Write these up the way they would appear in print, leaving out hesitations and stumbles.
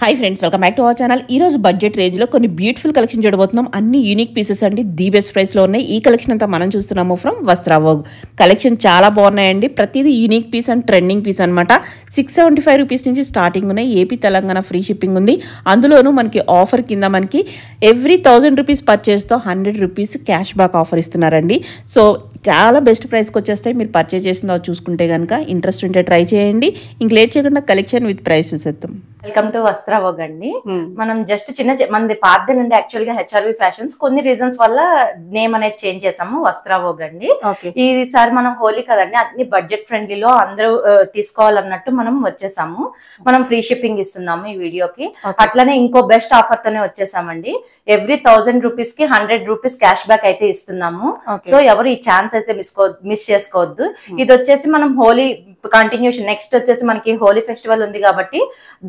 Hi friends, welcome back to our channel. ఈ రోజు budget రేంజ్లో కొన్ని బ్యూటిఫుల్ కలెక్షన్ చూడబోతున్నాం. అన్ని యూనిక్ పీసెస్ అండి, ది బెస్ట్ ప్రైస్లో ఉన్నాయి. ఈ కలెక్షన్ అంతా మనం చూస్తున్నాము ఫ్రమ్ వస్త్రావోగ్. కలెక్షన్ చాలా బాగున్నాయండి. ప్రతిదీ unique piece and trending piece అనమాట. 675 రూపీస్ నుంచి స్టార్టింగ్ ఉన్నాయి. ఏపీ తెలంగాణ ఫ్రీ షిప్పింగ్ ఉంది. అందులోనూ మనకి ఆఫర్ కింద మనకి ఎవ్రీ 1000 రూపీస్ పర్చేస్తో 100 రూపీస్ క్యాష్ బ్యాక్ ఆఫర్ ఇస్తున్నారండి. సో చాలా బెస్ట్ ప్రైస్కి వచ్చేస్తాయి. మీరు పర్చేస్ చేసిందో చూసుకుంటే కనుక ఇంట్రెస్ట్ ఉంటే ట్రై చేయండి. ఇంక లేట్ చేయకుండా కలెక్షన్ విత్ ప్రైస్ చూసేద్దాం. వెల్కమ్ టు వస్త్రావోగ్ అండి. మనం జస్ట్ మంది పాత నుండి యాక్చువల్ గా హెచ్ఆర్వి ఫ్యాషన్స్ కొన్ని రీజన్స్ వల్ల నేమ్ అనేది చేంజ్ చేసాము, వస్త్రావోగ్ అండి. ఈసారి మనం హోలీ కదండి, అన్ని బడ్జెట్ ఫ్రెండ్లీలో అందరూ తీసుకోవాలన్నట్టు మనం వచ్చేసాము. మనం ఫ్రీ షిప్పింగ్ ఇస్తున్నాము ఈ వీడియోకి. అట్లనే ఇంకో బెస్ట్ ఆఫర్ తోనే వచ్చేసామండి. ఎవ్రీ 1000 రూపీస్ కి 100 రూపీస్ క్యాష్ బ్యాక్ అయితే ఇస్తున్నాము. సో ఎవరు ఈ ఛాన్స్ అయితే మిస్ చేసుకోవద్దు. ఇది వచ్చేసి మనం హోలీ కంటిన్యూషన్, నెక్స్ట్ వచ్చేసి మనకి హోలీ ఫెస్టివల్ ఉంది కాబట్టి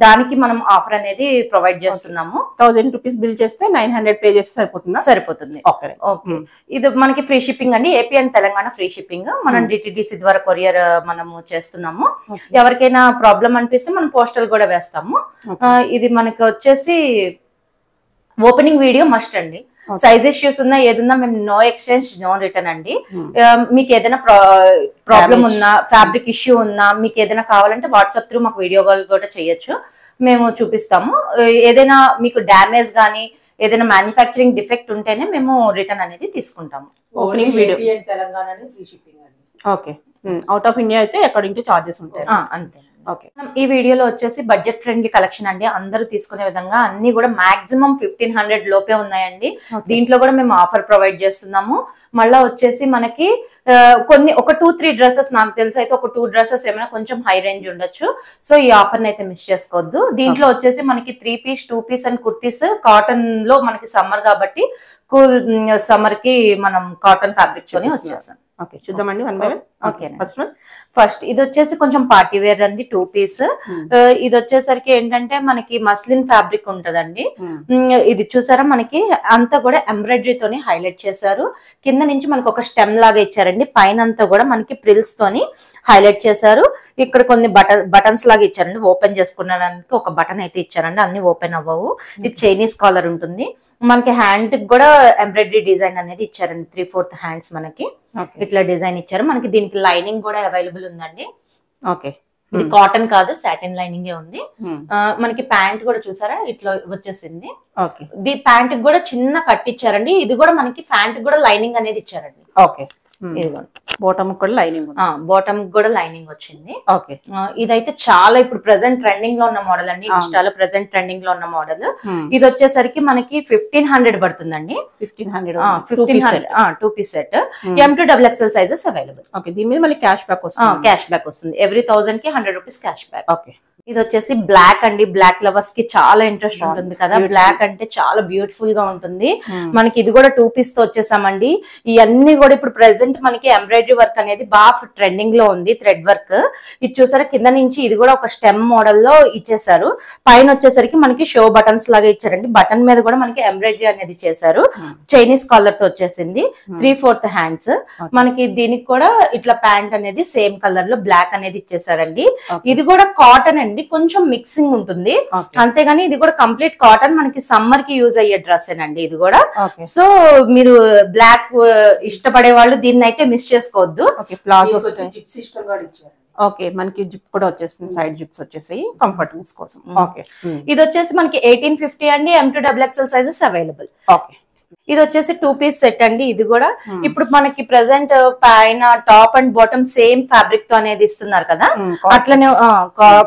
దానికి మనం ఆఫర్ అనేది ప్రొవైడ్ చేస్తున్నాము. 1000 రూపీస్ బిల్ చేస్తే 900 పే చేస్తే సరిపోతుంది. ఓకే, ఇది మనకి ఫ్రీ షిప్పింగ్ అండి. AP and Telangana free shipping. మనం డిటిడిసి ద్వారా కొరియర్ మనము చేస్తున్నాము. ఎవరికైనా ప్రాబ్లం అనిపిస్తే మనం పోస్టల్ కూడా వేస్తాము. ఇది మనకి వచ్చేసి ఓపెనింగ్ వీడియో మస్ట్ అండి. సైజ్ ఇష్యూస్ ఉన్నా ఏదున్నా మేము నో ఎక్స్చేంజ్ నో రిటర్న్ అండి. మీకు ఏదైనా ప్రాబ్లం ఉన్నా, ఫ్యాబ్రిక్ ఇష్యూ ఉన్నా, మీకు ఏదైనా కావాలంటే వాట్సాప్ త్రూ మాకు వీడియో కాల్ కూడా చేయొచ్చు, మేము చూపిస్తాము. ఏదైనా మీకు డ్యామేజ్ గానీ ఏదైనా మ్యానుఫ్యాక్చరింగ్ డిఫెక్ట్ ఉంటేనే మేము రిటర్న్ అనేది తీసుకుంటాము. Opening video Telangana free shipping అండి. ఓకే, అవుట్ ఆఫ్ ఇండియా అయితే అకార్డింగ్ టు చార్జెస్ ఉంటాయి. అంతే. ఈ వీడియోలో వచ్చేసి బడ్జెట్ ఫ్రెండ్లీ కలెక్షన్ అండి. అందరూ తీసుకునే విధంగా అన్ని కూడా మాక్సిమం 1500 లోపే ఉన్నాయండి. దీంట్లో కూడా మేము ఆఫర్ ప్రొవైడ్ చేస్తున్నాము. మళ్ళా వచ్చేసి మనకి ఒక 2-3 డ్రెస్సెస్, నాకు తెలిసి అయితే ఒక 2 డ్రెస్సెస్ ఏమైనా కొంచెం హై రేంజ్ ఉండొచ్చు. సో ఈ ఆఫర్ అయితే మిస్ చేసుకోవద్దు. దీంట్లో వచ్చేసి మనకి 3 piece 2 piece and kurtis cotton లో, మనకి సమ్మర్ కాబట్టి కూల్ సమ్మర్ కి మనం కాటన్ ఫ్యాబ్రిక్ తోనే వచ్చేసాం. ఓకే, చూద్దామండి one by one. Okay, first ఇది వచ్చేసి కొంచెం పార్టీ వేర్ అండి, 2 పీస్. ఇది వచ్చేసరికి ఏంటంటే మనకి మస్లిన్ ఫ్యాబ్రిక్ ఉంటదండి. ఇది చూసారా, మనకి అంతా కూడా ఎంబ్రాయిడరీ తోని హైలైట్ చేశారు. కింద నుంచి మనకి ఒక స్టెమ్ లాగా ఇచ్చారండి. పైన అంతా కూడా మనకి ప్రిల్స్ తోని హైలైట్ చేశారు. ఇక్కడ కొన్ని బటన్స్ లాగా ఇచ్చారండి. ఓపెన్ చేసుకునడానికి ఒక బటన్ అయితే ఇచ్చారండి, అన్ని ఓపెన్ అవ్వవు. ఇది చైనీస్ కాలర్ ఉంటుంది. మనకి హ్యాండ్ కూడా ఎంబ్రాయిడరీ డిజైన్ అనేది ఇచ్చారండి. 3/4 హ్యాండ్స్ మనకి ఇట్లా డిజైన్ ఇచ్చారు. మనకి దీనికి లైనింగ్ కూడా అవైలబుల్ ఉందండి. ఓకే, ఇది కాటన్ కాదు, సాటిన్ లైనింగ్ ఉంది. మనకి ప్యాంట్ కూడా చూసారా ఇట్లా వచ్చేసింది. ఇది ప్యాంట్ కూడా చిన్న కట్ ఇచ్చారండి. ఇది కూడా మనకి ప్యాంట్ కూడా లైనింగ్ అనేది ఇచ్చారండి. ఓకే, బాటమ్ కూడా లైనింగ్, బాటమ్ కూడా లైనింగ్ వచ్చింది. ఓకే, ఇదైతే చాలా ఇప్పుడు ప్రెసెంట్ ట్రెండింగ్ లో ఉన్న మోడల్ అండి. ఇన్స్టాలో ప్రెసెంట్ ట్రెండింగ్ లో ఉన్న మోడల్. ఇది వచ్చేసరికి మనకి 1500 పడుతుందండి. 1500 2 piece set. M2XXL sizes available. Okay, దీని మీద మళ్ళీ క్యాష్ బ్యాక్ వస్తుంది. క్యాష్ బ్యాక్ వస్తుంది. ఎవ్రీ 1000 కి 100 రూపీస్ క్యాష్ బ్యాక్. ఓకే, ఇది వచ్చేసి బ్లాక్ అండి. బ్లాక్ లవర్స్ కి చాలా ఇంట్రెస్ట్ ఉంటుంది కదా, బ్లాక్ అంటే చాలా బ్యూటిఫుల్ గా ఉంటుంది. మనకి ఇది కూడా 2 పీస్ తో వచ్చేసామండి. ఇవన్నీ కూడా ఇప్పుడు ప్రెసెంట్ మనకి ఎంబ్రాయిడరీ వర్క్ అనేది బాగా ట్రెండింగ్ లో ఉంది, థ్రెడ్ వర్క్. ఇది చూసారా, కింద నుంచి ఇది కూడా ఒక స్టెమ్ మోడల్ లో ఇచ్చేసారు. పైన వచ్చేసరికి మనకి షో బటన్స్ లాగా ఇచ్చారండి. బటన్ మీద కూడా మనకి ఎంబ్రాయిడరీ అనేది చేశారు. చైనీస్ కాలర్ తో వచ్చేసింది. 3/4 హ్యాండ్స్. మనకి దీనికి కూడా ఇట్లా ప్యాంట్ అనేది సేమ్ కలర్ లో బ్లాక్ అనేది ఇచ్చేసారండి. ఇది కూడా కాటన్ అండి, కొంచెం మిక్సింగ్ ఉంటుంది అంతేగాని ఇది కూడా కంప్లీట్ కాటన్. మనకి సమ్మర్ కి యూజ్ అయ్యే డ్రెస్ ఏనండి ఇది కూడా. సో మీరు బ్లాక్ ఇష్టపడే వాళ్ళు దీన్ని అయితే మిస్ చేసుకోవద్దు. ఓకే, మనకి జిప్ కూడా వచ్చేస్తుంది, సైడ్ జిప్స్ వచ్చేసాయి కంఫర్ట్నెస్ కోసం. ఓకే, ఇది వచ్చేసి మనకి 1850 అండి. M2XXL sizes available. ఓకే, ఇది వచ్చేసి 2 పీస్ సెట్ అండి. ఇది కూడా ఇప్పుడు మనకి ప్రెసెంట్ పైన top and bottom same fabric తో అనేది ఇస్తున్నారు కదా, అట్లనే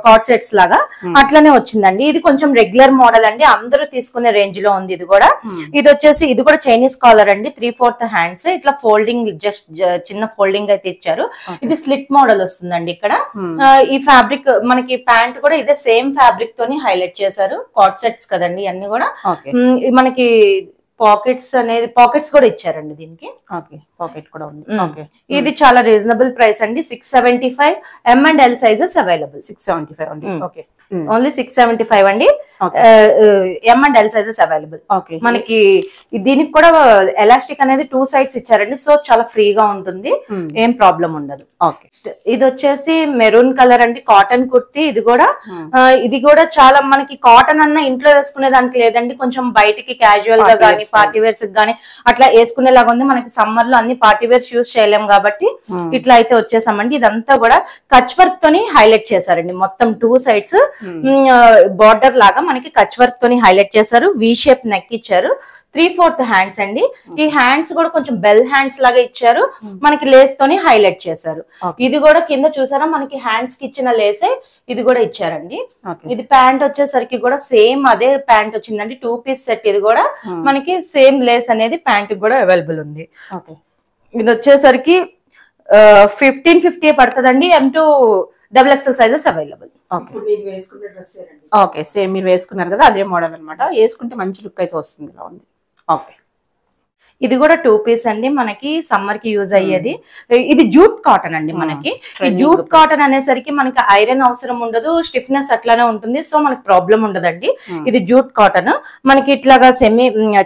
కాట్ సెట్స్ లాగా అట్లనే వచ్చిందండి. ఇది కొంచెం రెగ్యులర్ మోడల్ అండి, అందరూ తీసుకునే రేంజ్ లో ఉంది ఇది కూడా. ఇది వచ్చేసి ఇది కూడా చైనీస్ కాలర్ అండి. 3/4 హ్యాండ్స్. ఇట్లా ఫోల్డింగ్, జస్ట్ చిన్న ఫోల్డింగ్ అయితే ఇచ్చారు. ఇది స్లిట్ మోడల్ వస్తుందండి. ఇక్కడ ఈ ఫ్యాబ్రిక్ మనకి ప్యాంట్ కూడా ఇదే సేమ్ ఫ్యాబ్రిక్ తోని హైలైట్ చేశారు. కాట్ సెట్స్ కదండి అన్ని కూడా. మనకి పాకెట్స్ కూడా ఇచ్చారండి దీనికి. పాకెట్ కూడా ఉంది. ఇది చాలా రీజనబుల్ ప్రైస్ అండి. 675 M&L సైజెస్ అవైలబుల్. 675 ఓన్లీ 675 అండి. M and L sizes available. Okay, మనకి దీనికి కూడా ఎలాస్టిక్ అనేది 2 సైడ్స్ ఇచ్చారండి. సో చాలా ఫ్రీగా ఉంటుంది, ఏం ప్రాబ్లం ఉండదు. ఓకే, ఇది వచ్చేసి మెరూన్ కలర్ అండి, కాటన్ కుర్తీ. ఇది కూడా చాలా మనకి కాటన్ అన్న ఇంట్లో వేసుకునే దానికి లేదండి, కొంచెం బయటికి క్యాజువల్ గా గానీ పార్టీ వేర్స్ గానీ అట్లా వేసుకునేలాగా ఉంది. మనకి సమ్మర్ లో అన్ని పార్టీ వేర్స్ యూజ్ చేయలేం కాబట్టి ఇట్లా అయితే వచ్చేసామండి. ఇదంతా కూడా కచ్ వర్క్ తోని హైలైట్ చేశారండి. మొత్తం 2 సైడ్స్ బార్డర్ లాగా మనకి కచ్ వర్క్ తోని హైలైట్ చేశారు. వి షేప్ నెక్ ఇచ్చారు. 3/4 హ్యాండ్స్ అండి. ఈ హ్యాండ్స్ కూడా కొంచెం బెల్ హ్యాండ్స్ లాగా ఇచ్చారు. మనకి లేస్ తోని హైలైట్ చేశారు. ఇది కూడా కింద చూసారా మనకి హ్యాండ్స్ కి ఇచ్చిన లేసే ఇది కూడా ఇచ్చారండి. ఇది ప్యాంట్ వచ్చేసరికి కూడా సేమ్ అదే ప్యాంట్ వచ్చిందండి. 2 పీస్ సెట్. ఇది కూడా మనకి సేమ్ లేస్ అనేది ప్యాంట్ కూడా అవైలబుల్ ఉంది. ఇది వచ్చేసరికి 1550 పడుతుందండి. M2 XXL sizes available. Okay, same మీరు వేసుకున్నారు కదా అదే మోడల్ అనమాట. వేసుకుంటే మంచి లుక్ అయితే వస్తుంది. ఇలా ఉంది. ఓకే, ఇది కూడా 2 పీస్ అండి. మనకి సమ్మర్ కి యూజ్ అయ్యేది. ఇది జూట్ కాటన్ అండి. మనకి ఈ జూట్ కాటన్ అనేసరికి మనకి ఐరన్ అవసరం ఉండదు, స్టిఫ్నెస్ అట్లానే ఉంటుంది. సో మనకి ప్రాబ్లం ఉండదండి. ఇది జూట్ కాటన్. మనకి ఇట్లాగా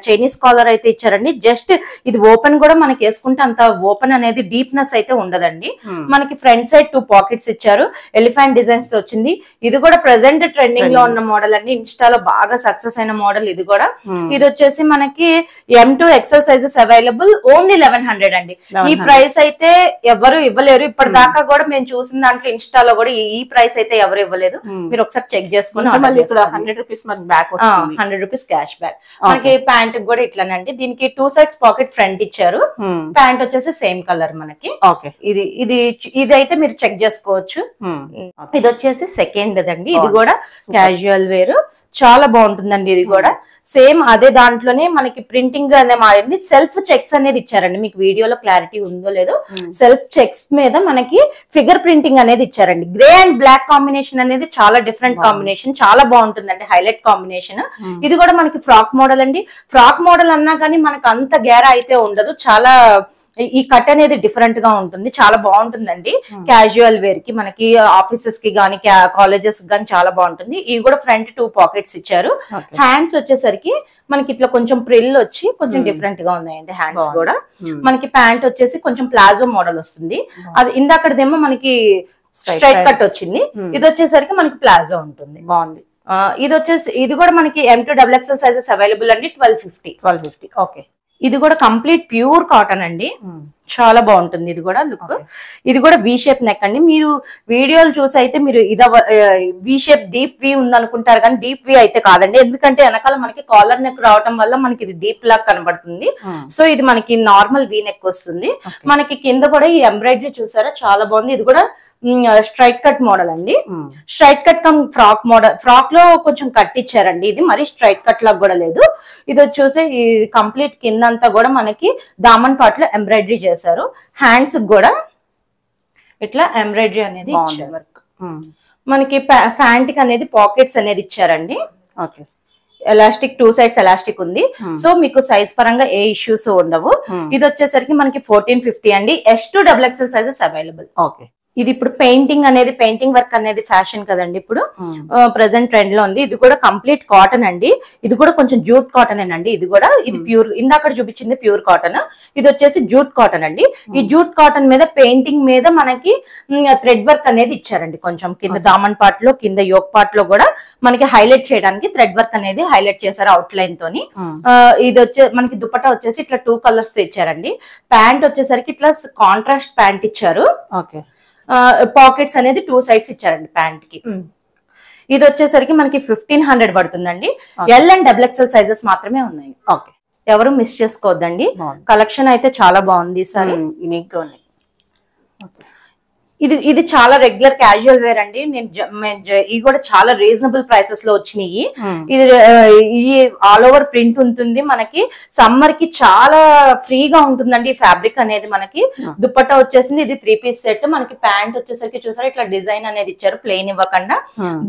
చైనీస్ కాలర్ అయితే ఇచ్చారండి. జస్ట్ ఇది ఓపెన్ కూడా మనకి వేసుకుంటే అంత ఓపెన్ అనేది డీప్నెస్ అయితే ఉండదండి. మనకి ఫ్రంట్ సైడ్ 2 పాకెట్స్ ఇచ్చారు. ఎలిఫెంట్ డిజైన్స్ తో వచ్చింది. ఇది కూడా ప్రెసెంట్ ట్రెండింగ్ లో ఉన్న మోడల్ అండి. ఇన్స్టాలో బాగా సక్సెస్ అయిన మోడల్ ఇది కూడా. ఇది వచ్చేసి మనకి M2 XL size available. Only 1100 అండి. ఈ ప్రైస్ అయితే ఎవరు ఇవ్వలేరు. ఇప్పటిదాకా కూడా మేము చూసిన దాంట్లో ఇన్స్టాలో కూడా ఈ ప్రైస్ అయితే ఎవరు ఇవ్వలేదు. మీరు ఒకసారి చెక్ చేసుకుని 100 రూపీస్ మనకి బ్యాక్ వస్తుంది. 100 రూపీస్ క్యాష్ బ్యాక్. మనకి ప్యాంట్ కూడా ఇట్లానండి. దీనికి 2 సైడ్స్ పాకెట్ ఫ్రంట్ ఇచ్చారు. ప్యాంట్ వచ్చేసి సేమ్ కలర్ మనకి. ఇది అయితే మీరు చెక్ చేసుకోవచ్చు. ఇది వచ్చేసి సెకండ్ అండి. ఇది కూడా క్యాజువల్ వేర్. చాలా బాగుంటుందండి. ఇది కూడా సేమ్ అదే దాంట్లోనే మనకి ప్రింటింగ్ అనే మారింది. సెల్ఫ్ చెక్స్ అనేది ఇచ్చారండి. మీకు వీడియోలో క్లారిటీ ఉందో లేదో, సెల్ఫ్ చెక్స్ మీద మనకి ఫిగర్ ప్రింటింగ్ అనేది ఇచ్చారండి. గ్రే అండ్ బ్లాక్ కాంబినేషన్ అనేది చాలా డిఫరెంట్ కాంబినేషన్, చాలా బాగుంటుందండి. Highlight combination. ఇది కూడా మనకి ఫ్రాక్ మోడల్ అండి. ఫ్రాక్ మోడల్ అన్నా కానీ మనకు అంత గేరా అయితే ఉండదు. చాలా ఈ కట్ అనేది డిఫరెంట్ గా ఉంటుంది. చాలా బాగుంటుందండి. క్యాజువల్ వేర్ కి మనకి ఆఫీసెస్ కి గానీ కాలేజెస్ గానీ చాలా బాగుంటుంది. ఇవి కూడా ఫ్రంట్ 2 పాకెట్స్ ఇచ్చారు. హ్యాండ్స్ వచ్చేసరికి మనకి ఇట్లా కొంచెం ప్రిల్ వచ్చి కొంచెం డిఫరెంట్ గా ఉన్నాయండి. హ్యాండ్స్ కూడా మనకి ప్యాంట్ వచ్చేసి కొంచెం ప్లాజో మోడల్ వస్తుంది. అది ఇందాకదేమో మనకి స్ట్రైట్ కట్ వచ్చింది. ఇది వచ్చేసరికి మనకి ప్లాజో ఉంటుంది. బాగుంది. ఇది కూడా మనకి M2 XXL సైజెస్ అవైలబుల్ అండి. 1250. ఓకే, ఇది కూడా కంప్లీట్ ప్యూర్ కాటన్ అండి. చాలా బాగుంటుంది. ఇది కూడా లుక్. ఇది కూడా వి షేప్ నెక్ అండి. మీరు వీడియోలు చూసి అయితే మీరు వి షేప్ డీప్ వి ఉంది అనుకుంటారు కానీ డీప్ వి అయితే కాదండి. ఎందుకంటే వెనకాల మనకి కాలర్ నెక్ రావటం వల్ల మనకి ఇది డీప్ లాగా కనబడుతుంది. సో ఇది మనకి నార్మల్ వి నెక్ వస్తుంది. మనకి కింద కూడా ఈ ఎంబ్రాయిడరీ చూసారా చాలా బాగుంది. ఇది కూడా స్ట్రైట్ కట్ మోడల్ అండి. Straight cut come frock model. Frock లో కొంచెం కట్ ఇచ్చారండి. ఇది మరి స్ట్రైట్ కట్ లాగా కూడా లేదు. ఇది వచ్చేసి ఈ కంప్లీట్ కింద అంతా కూడా మనకి దామన్ పార్ట్ లో ఎంబ్రాయిడరీ చేశారు. హ్యాండ్స్ కూడా ఇట్లా ఎంబ్రాయిడరీ అనేది మనకి ప్యాంట్ కి అనేది పాకెట్స్ అనేది ఇచ్చారండి. ఎలాస్టిక్ 2 సైడ్స్ ఎలాస్టిక్ ఉంది. సో మీకు సైజ్ పరంగా ఏ ఇష్యూస్ ఉండవు. ఇది వచ్చేసరికి మనకి 1450 అండి. S2 XXL sizes available. ఇది ఇప్పుడు పెయింటింగ్ వర్క్ అనేది ఫ్యాషన్ కదండి. ఇప్పుడు ప్రెసెంట్ ట్రెండ్ లో ఉంది. ఇది కూడా కంప్లీట్ కాటన్ అండి. ఇది కూడా కొంచెం జూట్ కాటన్ అండి. ఇది కూడా ఇది ప్యూర్. ఇందాక చూపించింది ప్యూర్ కాటన్. ఇది వచ్చేసి జూట్ కాటన్ అండి. ఈ జూట్ కాటన్ మీద పెయింటింగ్ మీద మనకి థ్రెడ్ వర్క్ అనేది ఇచ్చారండి. కొంచెం కింద దామన్ పార్ట్ లో కింద యోక్ పార్ట్ లో కూడా మనకి హైలైట్ చేయడానికి థ్రెడ్ వర్క్ అనేది హైలైట్ చేశారు అవుట్ లైన్ తోని. ఇది మనకి దుపట్టా వచ్చేసి ఇట్లా 2 కలర్స్ తో ఇచ్చారండి. ప్యాంట్ వచ్చేసరికి ఇట్లా కాంట్రాస్ట్ ప్యాంట్ ఇచ్చారు. పాకెట్స్ అనేది 2 సైడ్స్ ఇచ్చారండి ప్యాంట్ కి. ఇది వచ్చేసరికి మనకి 1500 పడుతుందండి. L అండ్ XXL సైజెస్ మాత్రమే ఉన్నాయి. ఎవరు మిస్ చేసుకోవద్దండి. కలెక్షన్ అయితే చాలా బాగుంది ఈసారి. ఇది చాలా రెగ్యులర్ క్యాజువల్ వేర్ అండి. ఇవి కూడా చాలా రీజనబుల్ ప్రైసెస్ లో వచ్చినాయి. ఇది ఆల్ ఓవర్ ప్రింట్ ఉంటుంది. మనకి సమ్మర్ కి చాలా ఫ్రీగా ఉంటుందండి ఈ ఫ్యాబ్రిక్ అనేది. మనకి దుపట్టా వచ్చేసింది. ఇది 3 పీస్ సెట్. మనకి ప్యాంట్ వచ్చేసరికి చూసారా ఇట్లా డిజైన్ అనేది ఇచ్చారు, ప్లెయిన్ ఇవ్వకుండా.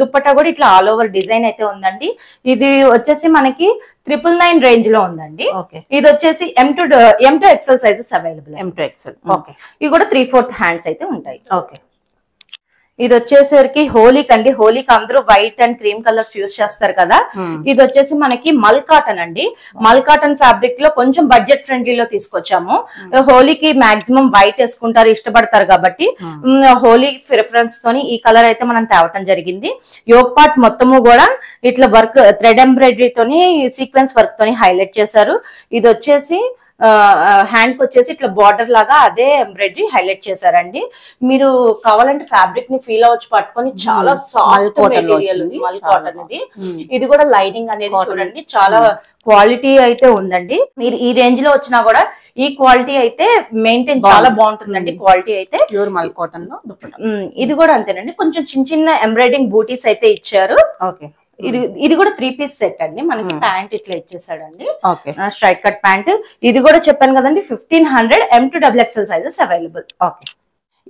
దుపట్టా కూడా ఇట్లా ఆల్ ఓవర్ డిజైన్ అయితే ఉందండి. ఇది వచ్చేసి మనకి 999 రేంజ్ లో ఉందండి. ఇది వచ్చేసి M2 XL sizes available. M2 XL. ఇవి కూడా 3/4 హ్యాండ్స్ అయితే ఉంటాయి. ఇది వచ్చేసరికి హోలీకి అండి. హోలీకి అందరూ white and cream colours use చేస్తారు కదా. ఇది వచ్చేసి మనకి మల్ కాటన్ అండి. మల్ కాటన్ ఫ్యాబ్రిక్ లో కొంచెం బడ్జెట్ ఫ్రెండ్లీలో తీసుకొచ్చాము. హోలీకి మాక్సిమం వైట్ వేసుకుంటారు, ఇష్టపడతారు కాబట్టి హోలీ ప్రిఫరెన్స్ తోని ఈ కలర్ అయితే మనం తేవటం జరిగింది. యోగ్ పార్ట్ మొత్తము కూడా ఇట్లా వర్క్ థ్రెడ్ ఎంబ్రాయిడరీ తోని సీక్వెన్స్ వర్క్ తోని హైలైట్ చేశారు. ఇది వచ్చేసి హ్యాండ్ కి వచ్చేసి ఇట్లా బార్డర్ లాగా అదే ఎంబ్రాయిడరీ హైలైట్ చేశారండి. మీరు కావాలంటే ఫ్యాబ్రిక్ ని ఫీల్ అవ్వచ్చు పట్టుకొని, చాలా సాఫ్ట్ మెటీరియల్ ఉంది మల్ కాటన్ ఇది. ఇది కూడా లైనింగ్ అనేది చూడండి చాలా క్వాలిటీ అయితే ఉందండి. మీరు ఈ రేంజ్ లో వచ్చినా కూడా ఈ క్వాలిటీ అయితే మెయింటైన్ చాలా బాగుంటుందండి. క్వాలిటీ అయితే ప్యూర్ మల్ కాటన్ లో ఇది కూడా అంతేనండి. కొంచెం చిన్న చిన్న ఎంబ్రాయిడింగ్ బూటీస్ అయితే ఇచ్చారు. ఓకే. ఇది కూడా 3 పీస్ సెట్ అండి. మనకి ప్యాంట్ ఇట్లా ఇచ్చేసాడండి, స్ట్రైట్ కట్ ప్యాంట్. ఇది కూడా చెప్పాను కదండి 1500 M2XXL సైజెస్ అవైలబుల్. ఓకే.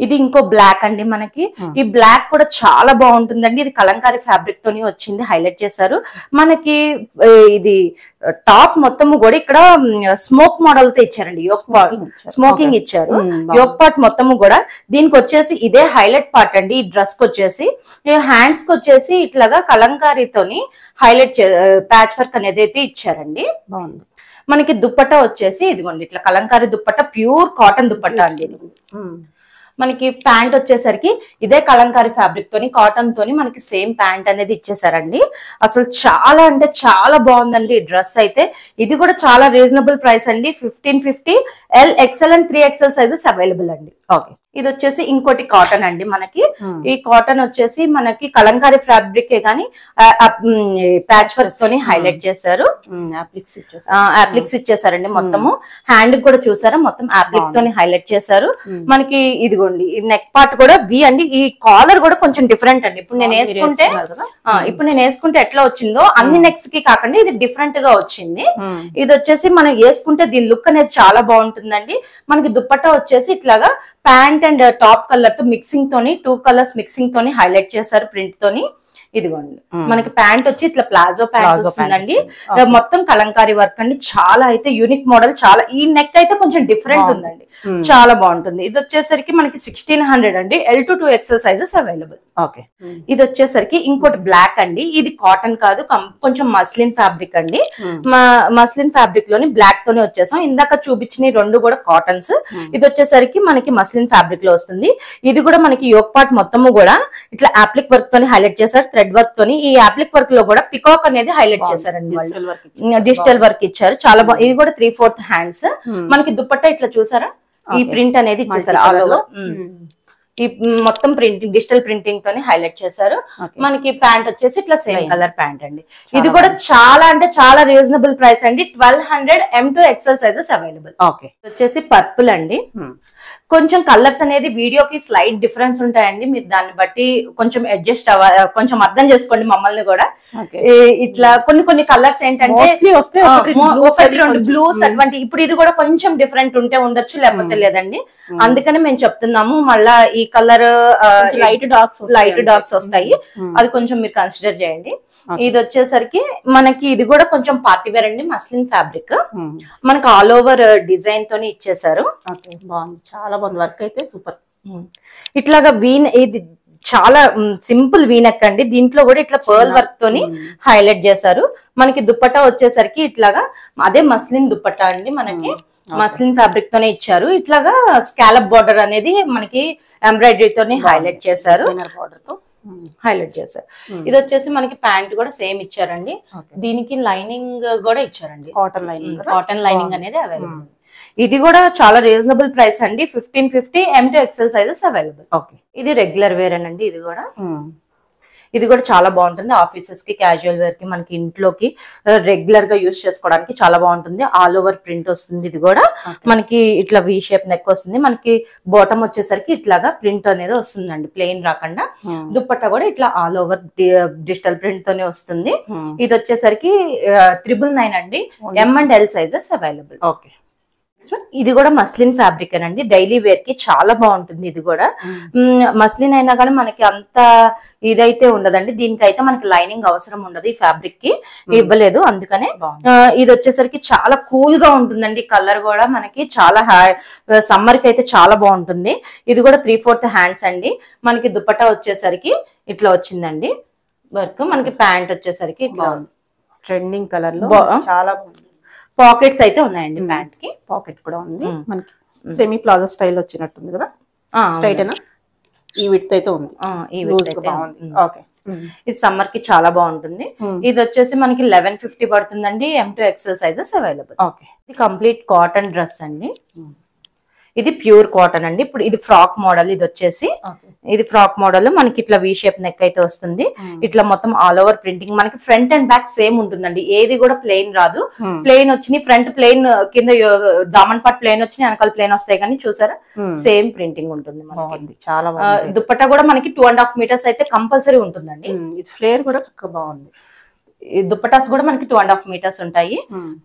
ఇది ఇంకో బ్లాక్ అండి. మనకి ఈ బ్లాక్ కూడా చాలా బాగుంటుందండి. ఇది కలంకారీ ఫ్యాబ్రిక్ తోని వచ్చింది, హైలైట్ చేశారు. మనకి ఇది టాప్ మొత్తము కూడా ఇక్కడ స్మోక్ మోడల్ తో ఇచ్చారండి. స్మోకింగ్ ఇచ్చారు. యోగ్ పార్ట్ మొత్తము కూడా దీనికి వచ్చేసి ఇదే హైలైట్ పార్ట్ అండి. ఈ డ్రెస్ కి వచ్చేసి హ్యాండ్స్ కి వచ్చేసి ఇట్లాగా కలంకారీతోని హైలైట్ ప్యాచ్ వర్క్ అనేది అయితే ఇచ్చారండి. బాగుంది. మనకి దుప్పట్టా వచ్చేసి ఇదిగోండి ఇట్లా కలంకారీ దుప్పట్టా, ప్యూర్ కాటన్ దుప్పట్టా అండి. ఇది మనకి ప్యాంట్ వచ్చేసరికి ఇదే కలంకారీ ఫ్యాబ్రిక్ తోని కాటన్ తోని మనకి సేమ్ ప్యాంట్ అనేది ఇచ్చేసారండి. అసలు చాలా అంటే చాలా బాగుందండి ఈ డ్రెస్ అయితే. ఇది కూడా చాలా రీజనబుల్ ప్రైస్ అండి. 1550 LXL and 3XL sizes available అండి. ఓకే. ఇది వచ్చేసి ఇంకోటి కాటన్ అండి. మనకి ఈ కాటన్ వచ్చేసి మనకి కలంకారీ ఫ్యాబ్రిక్ కానీ ప్యాచ్ వర్క్ తోని హైలైట్ చేశారు. అప్లిక్స్ ఇచ్చేసారండి మొత్తము. హ్యాండ్ కూడా చూసారా మొత్తం అప్లిక్ తోని హైలైట్ చేశారు. మనకి ఇదిగోండి ఈ నెక్ పార్ట్ కూడా వి అండి. ఈ కాలర్ కూడా కొంచెం డిఫరెంట్ అండి. ఇప్పుడు నేను వేసుకుంటే ఎట్లా వచ్చిందో అన్ని నెక్స్ కి కాకుండా ఇది డిఫరెంట్ గా వచ్చింది. ఇది వచ్చేసి మనం వేసుకుంటే దీని లుక్ అనేది చాలా బాగుంటుందండి. మనకి దుప్పట్టా వచ్చేసి ఇట్లాగా ప్యాంట్ అండ్ టాప్ కలర్ తో మిక్సింగ్ తోని 2 కలర్స్ మిక్సింగ్ తోని హైలైట్ చేశారు ప్రింట్ తోని. ఇదిగోండి మనకి ప్యాంట్ వచ్చి ఇట్లా ప్లాజో ప్యాంట్ వస్తుందండి. మొత్తం కలంకారీ వర్క్ అండి. చాలా అయితే యూనిక్ మోడల్. చాలా ఈ నెక్ అయితే కొంచెం డిఫరెంట్ ఉందండి, చాలా బాగుంటుంది. ఇది వచ్చేసరికి మనకి 1600 అండి. L2 2XL sizes available. Okay. ఇది వచ్చేసరికి ఇంకోటి బ్లాక్ అండి. ఇది కాటన్ కాదు, కొంచెం మస్లిన్ ఫ్యాబ్రిక్ అండి. మస్లిన్ ఫ్యాబ్రిక్ లోని బ్లాక్ తోనే వచ్చేసాం. ఇందాక చూపించిన 2 కూడా కాటన్స్. ఇది వచ్చేసరికి మనకి మస్లిన్ ఫ్యాబ్రిక్ లో వస్తుంది. ఇది కూడా మనకి యోగ్ పార్ట్ మొత్తము కూడా ఇట్లా అప్లిక్ వర్క్ తోని హైలైట్ చేశారు. థ్రెడ్ వర్క్ తోని ఈ అప్లిక్ వర్క్ లో కూడా పికాక్ అనేది హైలైట్ చేశారండి. డిజిటల్ వర్క్ ఇచ్చారు, చాలా బాగుంది. ఇది కూడా 3/4 హ్యాండ్స్. మనకి దుప్పట్టా ఇట్లా చూసారా ఈ ప్రింట్ అనేది ఇచ్చేసారు ఆల్ ఓవర్. ఈ మొత్తం ప్రింటింగ్ డిజిటల్ ప్రింటింగ్ తోని హైలైట్ చేశారు. మనకి ప్యాంట్ వచ్చేసి ఇట్లా సేమ్ కలర్ ప్యాంట్ అండి. ఇది కూడా చాలా అంటే చాలా రీజనబుల్ ప్రైస్ అండి. 1200 M2XL సైజెస్ అవైలబుల్. వచ్చేసి పర్పుల్ అండి. కొంచెం కలర్స్ అనేది వీడియోకి స్లైట్ డిఫరెన్స్ ఉంటాయండి. మీరు దాన్ని బట్టి కొంచెం అడ్జస్ట్ కొంచెం అర్థం చేసుకోండి మమ్మల్ని కూడా. ఇట్లా కొన్ని కలర్స్ ఏంటంటే బ్లూస్ అటువంటి. ఇప్పుడు ఇది కూడా కొంచెం డిఫరెంట్ ఉంటే ఉండొచ్చు, లేకపోతే లేదండి. అందుకని మేము చెప్తున్నాము. మళ్ళా ఈ కలర్ లైట్ డార్క్స్ వస్తాయి, అది కొంచెం మీరు కన్సిడర్ చేయండి. ఇది వచ్చేసరికి మనకి ఇది కూడా కొంచెం పార్టీ వేర్ అండి. మస్లిన్ ఫ్యాబ్రిక్ మనకి ఆల్ ఓవర్ డిజైన్ తోని ఇచ్చేసారు. బాగుంది, చాలా బాగుంది. వర్క్ అయితే సూపర్. ఇట్లాగా వీన్ ఇది చాలా సింపుల్ వీనెక్ అండి. దీంట్లో కూడా ఇట్లా పర్ల్ వర్క్ తోని హైలైట్ చేశారు. మనకి దుప్పట్టా వచ్చేసరికి ఇట్లాగా అదే మస్లిన్ దుప్పట్టా అండి. మనకి మస్లిన్ ఫ్యాబ్రిక్ తోనే ఇచ్చారు. ఇట్లాగా స్కాలప్ బార్డర్ అనేది మనకి ఎంబ్రాయిడరీ తోని హైలైట్ చేశారు. ఇది వచ్చేసి మనకి ప్యాంట్ కూడా సేమ్ ఇచ్చారండి. దీనికి లైనింగ్ కూడా ఇచ్చారండి, కాటన్ లైనింగ్ అనేది అవైలబుల్. ఇది కూడా చాలా రీజనబుల్ ప్రైస్ అండి. 1550 M2XL సైజెస్ అవైలబుల్. ఇది రెగ్యులర్ వేర్ అండి. ఇది కూడా చాలా బాగుంటుంది. ఆఫీసెస్ కి, క్యాజువల్ వేర్ కి, మనకి ఇంట్లోకి రెగ్యులర్ గా యూజ్ చేసుకోవడానికి చాలా బాగుంటుంది. ఆల్ ఓవర్ ప్రింట్ వస్తుంది. ఇది కూడా మనకి ఇట్లా వి షేప్ నెక్ వస్తుంది. మనకి బాటమ్ వచ్చేసరికి ఇట్లాగా ప్రింట్ అనేది వస్తుందండి, ప్లెయిన్ రాకుండా. దుప్పట్టా కూడా ఇట్లా ఆల్ ఓవర్ డిజిటల్ ప్రింట్ తోనే వస్తుంది. ఇది వచ్చేసరికి 999 అండి. M and L sizes available. ఇది కూడా మస్లిన్ ఫ్యాబ్రిక్ అండి, డైలీ వేర్ కి చాలా బాగుంటుంది. ఇది కూడా మస్లిన్ అయినా కానీ మనకి అంత ఇదైతే ఉండదండి. దీనికైతే మనకి లైనింగ్ అవసరం ఉండదు, ఈ ఫ్యాబ్రిక్ కి ఇవ్వలేదు. అందుకనే ఇది వచ్చేసరికి చాలా కూల్ గా ఉంటుందండి. కలర్ కూడా మనకి చాలా సమ్మర్ కి అయితే చాలా బాగుంటుంది. ఇది కూడా 3/4 హ్యాండ్స్ అండి. మనకి దుపట్టా వచ్చేసరికి ఇట్లా వచ్చిందండి వర్క్. మనకి ప్యాంట్ వచ్చేసరికి ఇట్లా ట్రెండింగ్ కలర్ లో చాలా పాకెట్స్ అయితే ఉన్నాయండి. ప్యాంట్ కి పాకెట్ కూడా ఉంది. మనకి సెమీ ప్లాజో స్టైల్ వచ్చినట్టుంది కదా, స్ట్రైట్ అయినా ఈ విడ్త్ అయితే ఉంది, బాగుంది. ఓకే, ఇది సమ్మర్ కి చాలా బాగుంటుంది. ఇది వచ్చేసి మనకి 1150 పడుతుందండి. M2 XL sizes available. Okay, ఇది కంప్లీట్ కాటన్ డ్రెస్ అండి. ఇది ప్యూర్ కాటన్ అండి. ఇప్పుడు ఇది ఫ్రాక్ మోడల్. ఇది వచ్చేసి ఇది ఫ్రాక్ మోడల్ మనకి ఇట్లా వి షేప్ నెక్ అయితే వస్తుంది. ఇట్లా మొత్తం ఆల్ ఓవర్ ప్రింటింగ్ మనకి ఫ్రంట్ అండ్ బ్యాక్ సేమ్ ఉంటుందండి. ఏది కూడా ప్లెయిన్ రాదు. ప్లెయిన్ వచ్చి ఫ్రంట్ ప్లెయిన్, కింద దామన్ పార్ట్ ప్లెయిన్ వచ్చి వెనకాల ప్లెయిన్ వస్తాయి, కానీ చూసారా సేమ్ ప్రింటింగ్ ఉంటుంది మనకి. చాలా దుపట్టా కూడా మనకి 2.5 మీటర్స్ అయితే కంపల్సరీ ఉంటుందండి. ఫ్లేర్ కూడా చక్కగా బాగుంది. దుపటాస్ కూడా మనకి 2.5 మీటర్స్ ఉంటాయి.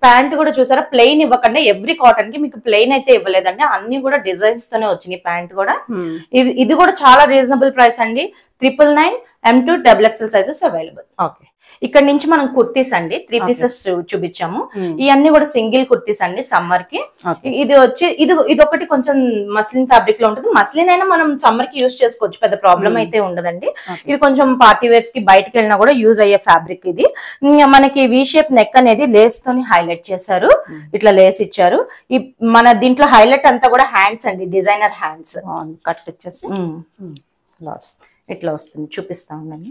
ప్యాంట్ కూడా చూసారా ప్లెయిన్ ఇవ్వకుండా, ఎవ్రీ కాటన్ కి మీకు ప్లెయిన్ అయితే ఇవ్వలేదండి, అన్ని కూడా డిజైన్స్ తోనే వచ్చినాయి. ప్యాంట్ కూడా ఇది కూడా చాలా రీజనబుల్ ప్రైస్ అండి. 999 M2 XXL sizes available. Okay, ఇక్కడ నుంచి మనం కుర్తీస్ అండి 3 పీసెస్ చూపించాము. ఇవన్నీ కూడా సింగిల్ కుర్తీస్ అండి సమ్మర్ కి. ఇది వచ్చి ఇది ఒకటి కొంచెం మస్లిన్ ఫ్యాబ్రిక్ లో ఉంటుంది. మస్లిన్ అయినా మనం సమ్మర్ కి యూజ్ చేసుకోవచ్చు, పెద్ద ప్రాబ్లం అయితే ఉండదండి. ఇది కొంచెం పార్టీ వేర్స్ కి బయటకి వెళ్ళినా కూడా యూజ్ అయ్యే ఫ్యాబ్రిక్. ఇది మనకి వి షేప్ నెక్ అనేది లేస్ తోని హైలైట్ చేశారు, ఇట్లా లేస్ ఇచ్చారు. మన దీంట్లో హైలైట్ అంతా కూడా హ్యాండ్స్ అండి, డిజైనర్ హ్యాండ్స్. కట్ వచ్చేసి ఇట్లా వస్తుంది, చూపిస్తా ఉన్నాను.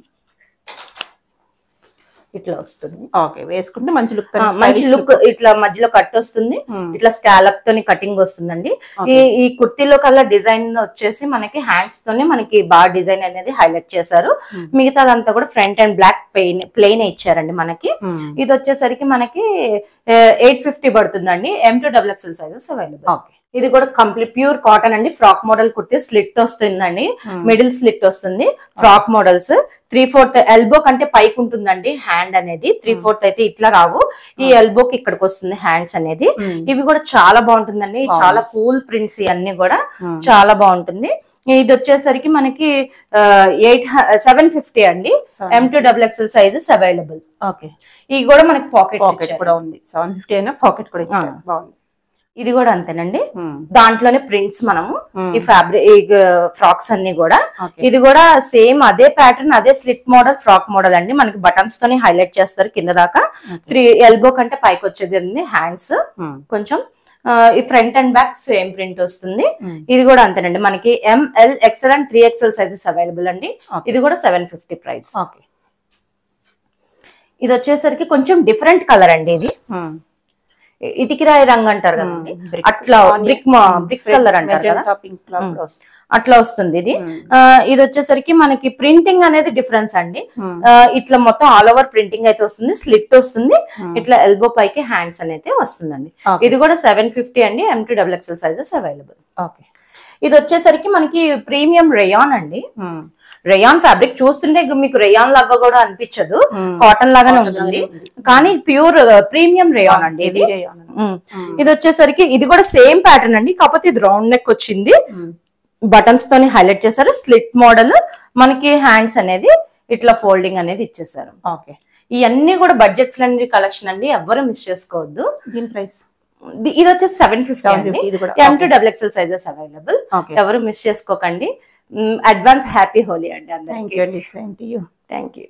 ఇట్లా వస్తుంది. ఓకే, వేసుకుంటే మంచి లుక్, మంచి లుక్. ఇట్లా మధ్యలో కట్ వస్తుంది, ఇట్లా స్కాలప్ తోని కటింగ్ వస్తుందండి. ఈ కుర్తీలో కల్లా డిజైన్ వచ్చేసి మనకి హ్యాండ్స్ తోనే మనకి బాగా డిజైన్ అనేది హైలైట్ చేశారు. మిగతాదంతా కూడా ఫ్రంట్ అండ్ బ్లాక్ ప్లెయిన్ ఇచ్చారండి మనకి. ఇది వచ్చేసరికి మనకి 850 పడుతుందండి. M2 XXL sizes available. Okay, ఇది కూడా కంప్లీట్ ప్యూర్ కాటన్ అండి. ఫ్రాక్ మోడల్ కుర్తీ స్లిట్ వస్తుందండి, మిడిల్ స్లిట్ వస్తుంది. ఫ్రాక్ మోడల్స్ 3/4 ఎల్బో కంటే పైకి ఉంటుందండి హ్యాండ్ అనేది. 3/4 అయితే ఇట్లా రావు, ఈ ఎల్బోకి ఇక్కడికి వస్తుంది హ్యాండ్స్ అనేది. ఇవి కూడా చాలా బాగుంటుందండి, చాలా కూల్ ప్రింట్స్ ఇవన్నీ కూడా చాలా బాగుంటుంది. ఇది వచ్చేసరికి మనకి 750 అండి. M2 XXL sizes available. Okay, ఇది కూడా మనకి పాకెట్ కూడా ఉంది. 750 అయినా పాకెట్ కూడా ఇచ్చారు, బాగుంది. ఇది కూడా అంతేనండి. దాంట్లోనే ప్రింట్స్ మనము ఈ ఫ్యాబ్రిక్ ఫ్రాక్స్ అన్ని కూడా. ఇది కూడా సేమ్ అదే ప్యాటర్న్, అదే స్లిట్ మోడల్ ఫ్రాక్ మోడల్ అండి. మనకి బటన్స్ తోని హైలైట్ చేస్తారు కింద దాకా. 3 ఎల్బో కంటే పైకి వచ్చేది అండి హ్యాండ్స్. కొంచెం ఈ front and back same print వస్తుంది. ఇది కూడా అంతేనండి. మనకి ML XL and 3XL sizes available అండి. ఇది కూడా 750 ప్రైస్. ఓకే, ఇది వచ్చేసరికి కొంచెం డిఫరెంట్ కలర్ అండి. ఇది ఇటికిరాయి రంగు అంటారు కదండి, అట్లా బ్రిక్ కలర్ అంటారు కదా, అట్లా వస్తుంది. ఇది వచ్చేసరికి మనకి ప్రింటింగ్ అనేది డిఫరెన్స్ అండి. ఇట్లా మొత్తం ఆల్ ఓవర్ ప్రింటింగ్ అయితే వస్తుంది, స్లిట్ వస్తుంది, ఇట్లా ఎల్బో పైకి హ్యాండ్స్ అనేది వస్తుందండి. ఇది కూడా 750 అండి. M2 XXL sizes available. Okay, ఇది వచ్చేసరికి మనకి ప్రీమియం రేయాన్ అండి. రేయాన్ ఫ్యాబ్రిక్ చూస్తుంటే మీకు రేయాన్ లాగా కూడా అనిపించదు, కాటన్ లాగానే ఉంటుంది, కానీ ప్యూర్ ప్రీమియం రేయాన్ అండి ఇది. ఇది వచ్చేసరికి ఇది కూడా సేమ్ ప్యాటర్న్ అండి, కాకపోతే ఇది రౌండ్ నెక్ వచ్చింది, బటన్స్ తోని హైలైట్ చేశారు. స్లిట్ మోడల్ మనకి హ్యాండ్స్ అనేది ఇట్లా ఫోల్డింగ్ అనేది ఇచ్చేసారు. ఓకే, ఇవన్నీ కూడా బడ్జెట్ ఫ్రెండ్లీ కలెక్షన్ అండి, ఎవ్వరు మిస్ చేసుకోవద్దు. దీని ప్రైస్ ఇది వచ్చేసి 750. M2 XXL sizes available. ఎవరు మిస్ చేసుకోకండి. అడ్వాన్స్ హ్యాపీ హోలీ అండి అందరికీ. Thank you.